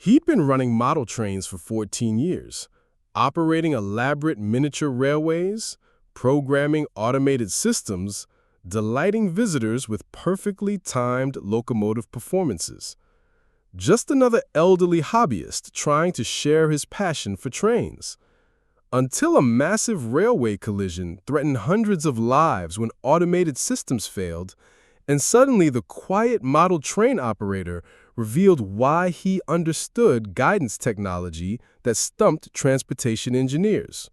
He'd been running model trains for 14 years, operating elaborate miniature railways, programming automated systems, delighting visitors with perfectly timed locomotive performances. Just another elderly hobbyist trying to share his passion for trains. Until a massive railway collision threatened hundreds of lives when automated systems failed, and suddenly the quiet model train operator revealed why he understood guidance technology that stumped transportation engineers.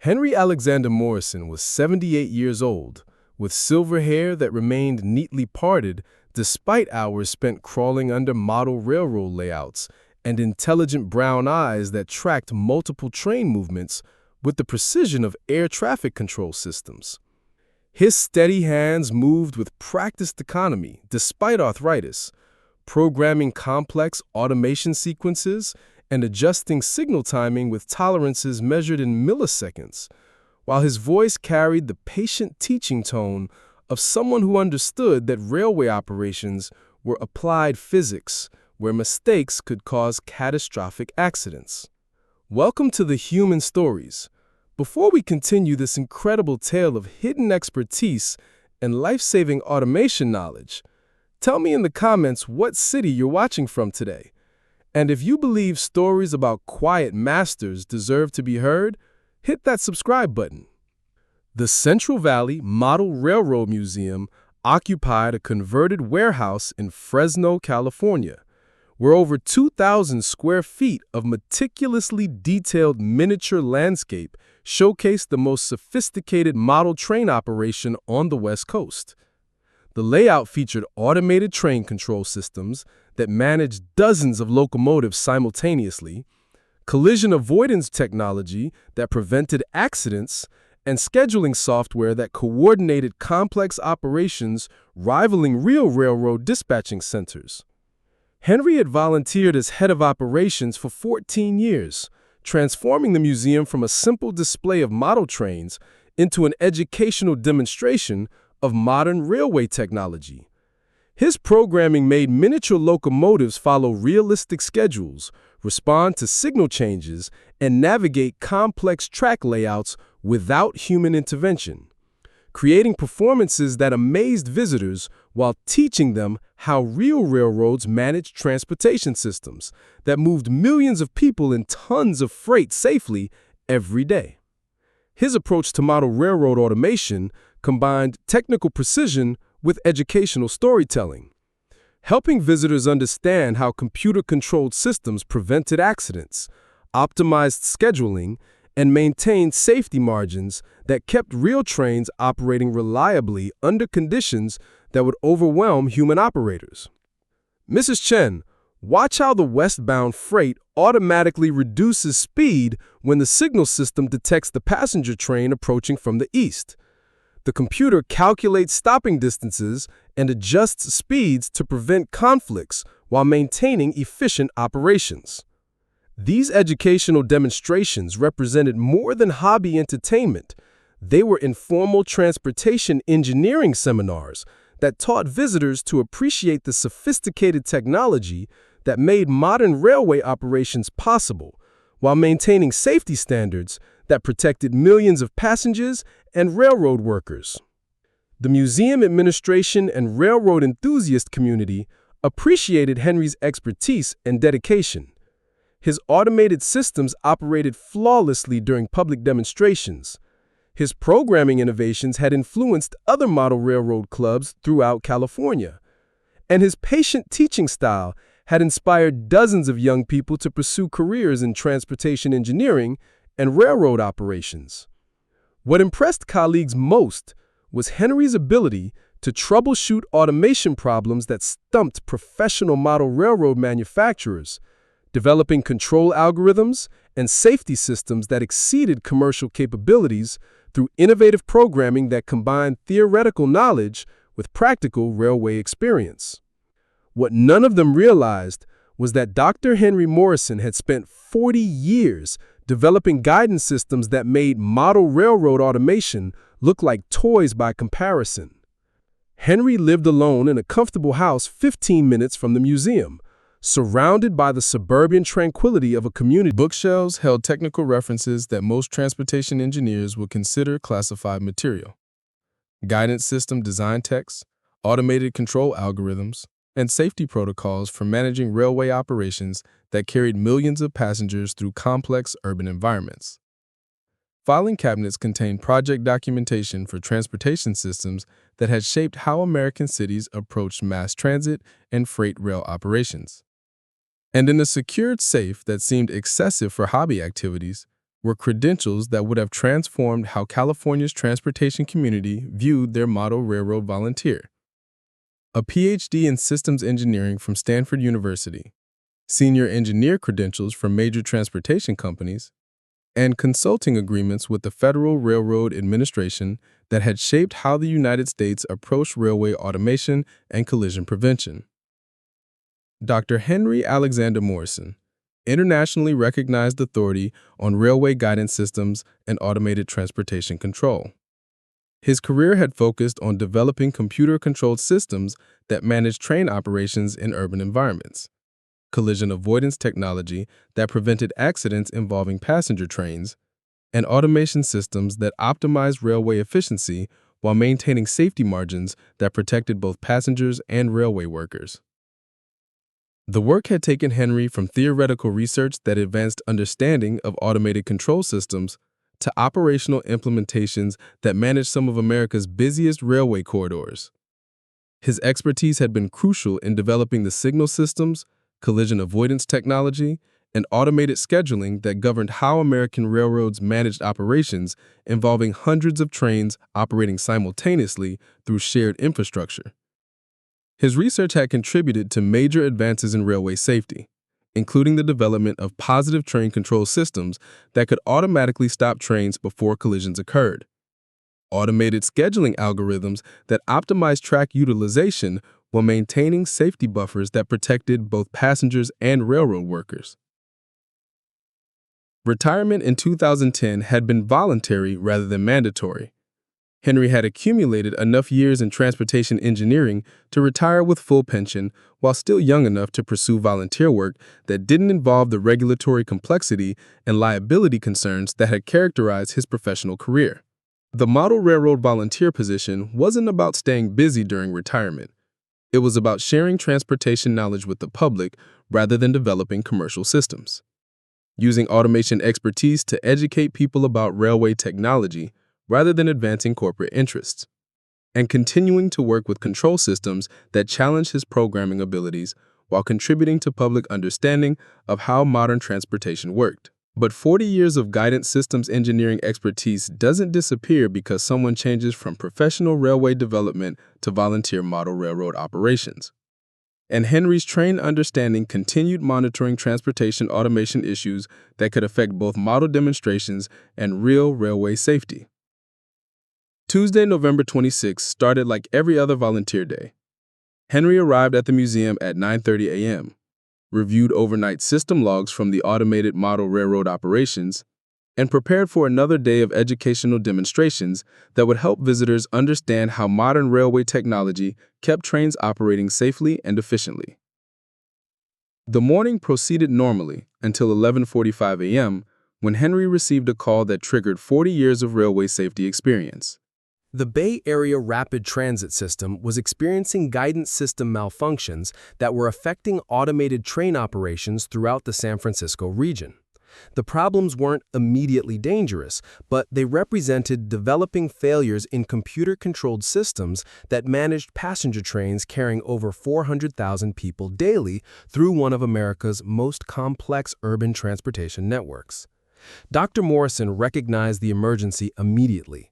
Henry Alexander Morrison was 78 years old, with silver hair that remained neatly parted despite hours spent crawling under model railroad layouts, and intelligent brown eyes that tracked multiple train movements with the precision of air traffic control systems. His steady hands moved with practiced economy despite arthritis, programming complex automation sequences and adjusting signal timing with tolerances measured in milliseconds, while his voice carried the patient teaching tone of someone who understood that railway operations were applied physics, where mistakes could cause catastrophic accidents. Welcome to the Human Stories. Before we continue this incredible tale of hidden expertise and life-saving automation knowledge, tell me in the comments what city you're watching from today. And if you believe stories about quiet masters deserve to be heard, hit that subscribe button. The Central Valley Model Railroad Museum occupied a converted warehouse in Fresno, California, where over 2,000 square feet of meticulously detailed miniature landscape showcased the most sophisticated model train operation on the West Coast. The layout featured automated train control systems that managed dozens of locomotives simultaneously, collision avoidance technology that prevented accidents, and scheduling software that coordinated complex operations rivaling real railroad dispatching centers. Henry had volunteered as head of operations for 14 years, transforming the museum from a simple display of model trains into an educational demonstration of modern railway technology. His programming made miniature locomotives follow realistic schedules, respond to signal changes, and navigate complex track layouts without human intervention, creating performances that amazed visitors while teaching them how real railroads managed transportation systems that moved millions of people and tons of freight safely every day. His approach to model railroad automation combined technical precision with educational storytelling, helping visitors understand how computer-controlled systems prevented accidents, optimized scheduling, and maintained safety margins that kept real trains operating reliably under conditions that would overwhelm human operators. Mrs. Chen, watch how the westbound freight automatically reduces speed when the signal system detects the passenger train approaching from the east. The computer calculates stopping distances and adjusts speeds to prevent conflicts while maintaining efficient operations. These educational demonstrations represented more than hobby entertainment. They were informal transportation engineering seminars that taught visitors to appreciate the sophisticated technology that made modern railway operations possible, while maintaining safety standards that protected millions of passengers and railroad workers. The museum administration and railroad enthusiast community appreciated Henry's expertise and dedication. His automated systems operated flawlessly during public demonstrations. His programming innovations had influenced other model railroad clubs throughout California. And his patient teaching style had inspired dozens of young people to pursue careers in transportation engineering and railroad operations. What impressed colleagues most was Henry's ability to troubleshoot automation problems that stumped professional model railroad manufacturers, developing control algorithms and safety systems that exceeded commercial capabilities through innovative programming that combined theoretical knowledge with practical railway experience. What none of them realized was that Dr. Henry Morrison had spent 40 years developing guidance systems that made model railroad automation look like toys by comparison. Henry lived alone in a comfortable house 15 minutes from the museum, surrounded by the suburban tranquility of a community. Bookshelves held technical references that most transportation engineers would consider classified material. Guidance system design texts, automated control algorithms, and safety protocols for managing railway operations that carried millions of passengers through complex urban environments. Filing cabinets contained project documentation for transportation systems that had shaped how American cities approached mass transit and freight rail operations. And in a secured safe that seemed excessive for hobby activities were credentials that would have transformed how California's transportation community viewed their model railroad volunteer. A PhD in systems engineering from Stanford University, senior engineer credentials from major transportation companies, and consulting agreements with the Federal Railroad Administration that had shaped how the United States approached railway automation and collision prevention. Dr. Henry Alexander Morrison, internationally recognized authority on railway guidance systems and automated transportation control. His career had focused on developing computer-controlled systems that managed train operations in urban environments, collision avoidance technology that prevented accidents involving passenger trains, and automation systems that optimized railway efficiency while maintaining safety margins that protected both passengers and railway workers. The work had taken Henry from theoretical research that advanced understanding of automated control systems to operational implementations that managed some of America's busiest railway corridors. His expertise had been crucial in developing the signal systems, collision avoidance technology, and automated scheduling that governed how American railroads managed operations involving hundreds of trains operating simultaneously through shared infrastructure. His research had contributed to major advances in railway safety, including the development of positive train control systems that could automatically stop trains before collisions occurred, automated scheduling algorithms that optimized track utilization while maintaining safety buffers that protected both passengers and railroad workers. Retirement in 2010 had been voluntary rather than mandatory. Henry had accumulated enough years in transportation engineering to retire with full pension while still young enough to pursue volunteer work that didn't involve the regulatory complexity and liability concerns that had characterized his professional career. The model railroad volunteer position wasn't about staying busy during retirement. It was about sharing transportation knowledge with the public rather than developing commercial systems. Using automation expertise to educate people about railway technology rather than advancing corporate interests, and continuing to work with control systems that challenge his programming abilities while contributing to public understanding of how modern transportation worked. But 40 years of guidance systems engineering expertise doesn't disappear because someone changes from professional railway development to volunteer model railroad operations. And Henry's trained understanding continued monitoring transportation automation issues that could affect both model demonstrations and real railway safety. Tuesday, November 26, started like every other volunteer day. Henry arrived at the museum at 9:30 a.m., reviewed overnight system logs from the automated model railroad operations, and prepared for another day of educational demonstrations that would help visitors understand how modern railway technology kept trains operating safely and efficiently. The morning proceeded normally until 11:45 a.m., when Henry received a call that triggered 40 years of railway safety experience. The Bay Area Rapid Transit System was experiencing guidance system malfunctions that were affecting automated train operations throughout the San Francisco region. The problems weren't immediately dangerous, but they represented developing failures in computer-controlled systems that managed passenger trains carrying over 400,000 people daily through one of America's most complex urban transportation networks. Dr. Morrison recognized the emergency immediately.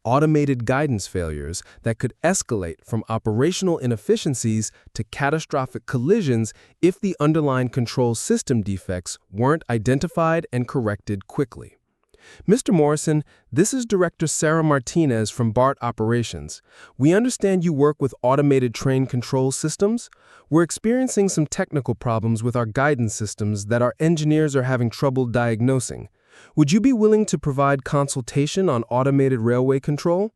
Automated guidance failures that could escalate from operational inefficiencies to catastrophic collisions if the underlying control system defects weren't identified and corrected quickly. Mr. Morrison, this is Director Sarah Martinez from BART Operations. We understand you work with automated train control systems. We're experiencing some technical problems with our guidance systems that our engineers are having trouble diagnosing. Would you be willing to provide consultation on automated railway control?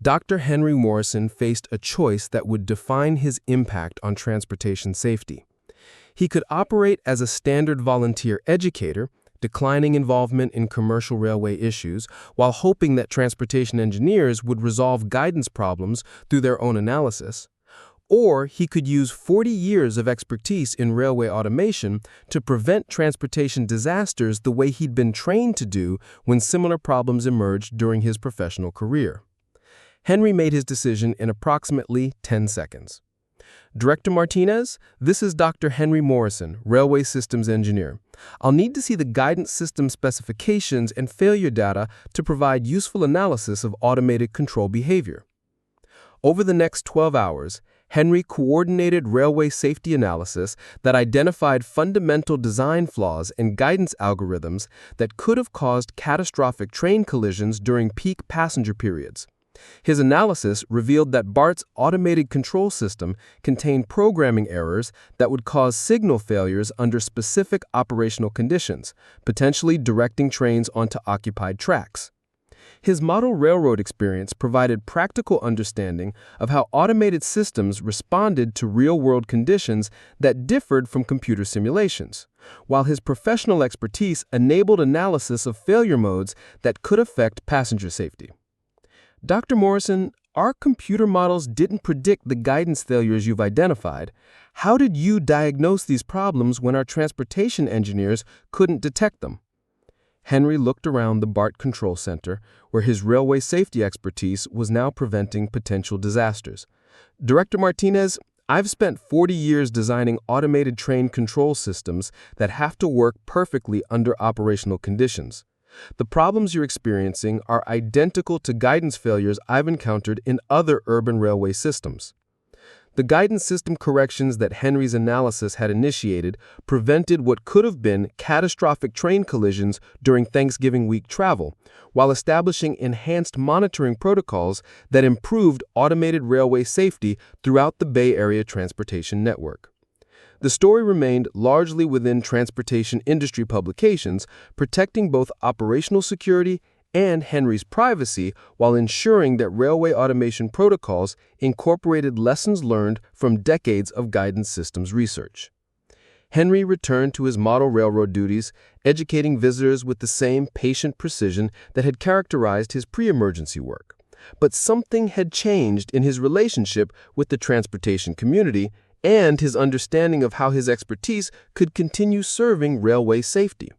Dr. Henry Morrison faced a choice that would define his impact on transportation safety. He could operate as a standard volunteer educator, declining involvement in commercial railway issues, while hoping that transportation engineers would resolve guidance problems through their own analysis. Or he could use 40 years of expertise in railway automation to prevent transportation disasters the way he'd been trained to do when similar problems emerged during his professional career. Henry made his decision in approximately 10 seconds. Director Martinez, this is Dr. Henry Morrison, Railway Systems Engineer. I'll need to see the guidance system specifications and failure data to provide useful analysis of automated control behavior. Over the next 12 hours, Henry coordinated railway safety analysis that identified fundamental design flaws and guidance algorithms that could have caused catastrophic train collisions during peak passenger periods. His analysis revealed that BART's automated control system contained programming errors that would cause signal failures under specific operational conditions, potentially directing trains onto occupied tracks. His model railroad experience provided practical understanding of how automated systems responded to real-world conditions that differed from computer simulations, while his professional expertise enabled analysis of failure modes that could affect passenger safety. Dr. Morrison, our computer models didn't predict the guidance failures you've identified. How did you diagnose these problems when our transportation engineers couldn't detect them? Henry looked around the BART Control Center, where his railway safety expertise was now preventing potential disasters. Director Martinez, I've spent 40 years designing automated train control systems that have to work perfectly under operational conditions. The problems you're experiencing are identical to guidance failures I've encountered in other urban railway systems. The guidance system corrections that Henry's analysis had initiated prevented what could have been catastrophic train collisions during Thanksgiving week travel, while establishing enhanced monitoring protocols that improved automated railway safety throughout the Bay Area transportation network. The story remained largely within transportation industry publications, protecting both operational security and Henry's privacy while ensuring that railway automation protocols incorporated lessons learned from decades of guidance systems research. Henry returned to his model railroad duties, educating visitors with the same patient precision that had characterized his pre-emergency work. But something had changed in his relationship with the transportation community and his understanding of how his expertise could continue serving railway safety.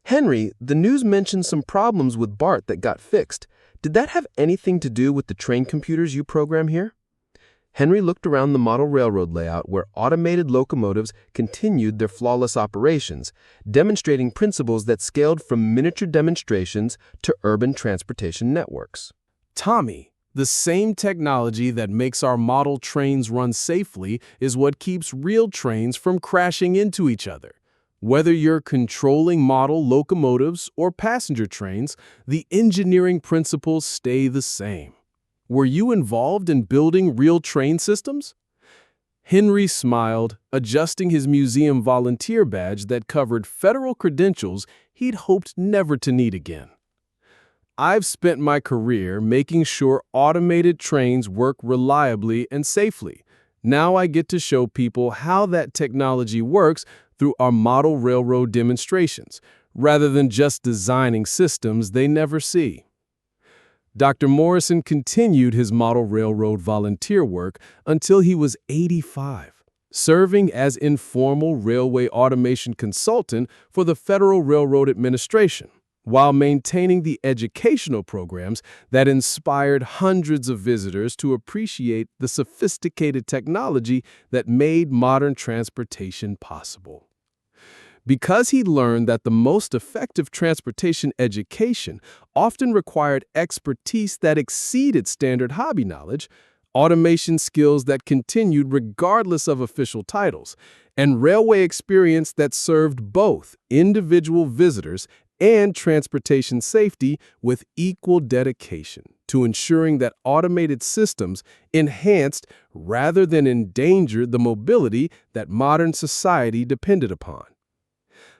Henry, the news mentioned some problems with BART that got fixed. Did that have anything to do with the train computers you program here? Henry looked around the model railroad layout where automated locomotives continued their flawless operations, demonstrating principles that scaled from miniature demonstrations to urban transportation networks. Tommy, the same technology that makes our model trains run safely is what keeps real trains from crashing into each other. Whether you're controlling model locomotives or passenger trains, the engineering principles stay the same. Were you involved in building real train systems? Henry smiled, adjusting his museum volunteer badge that covered federal credentials he'd hoped never to need again. I've spent my career making sure automated trains work reliably and safely. Now I get to show people how that technology works through our model railroad demonstrations, rather than just designing systems they never see. Dr. Morrison continued his model railroad volunteer work until he was 85, serving as informal railway automation consultant for the Federal Railroad Administration, while maintaining the educational programs that inspired hundreds of visitors to appreciate the sophisticated technology that made modern transportation possible. Because he learned that the most effective transportation education often required expertise that exceeded standard hobby knowledge, automation skills that continued regardless of official titles, and railway experience that served both individual visitors and transportation safety with equal dedication to ensuring that automated systems enhanced rather than endangered the mobility that modern society depended upon.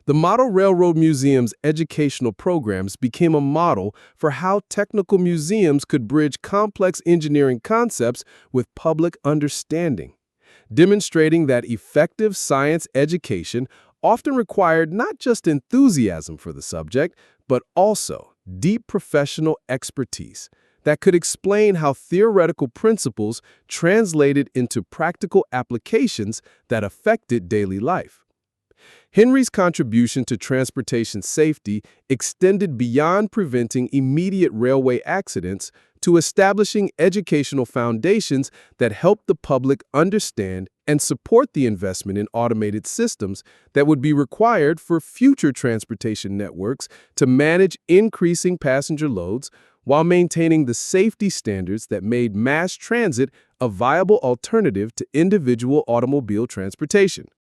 The Model Railroad Museum's educational programs became a model for how technical museums could bridge complex engineering concepts with public understanding. demonstrating that effective science education often required not just enthusiasm for the subject, but also deep professional expertise that could explain how theoretical principles translated into practical applications that affected daily life. Henry's contribution to transportation safety extended beyond preventing immediate railway accidents to establishing educational foundations that helped the public understand and support the investment in automated systems that would be required for future transportation networks to manage increasing passenger loads while maintaining the safety standards that made mass transit a viable alternative to individual automobile transportation.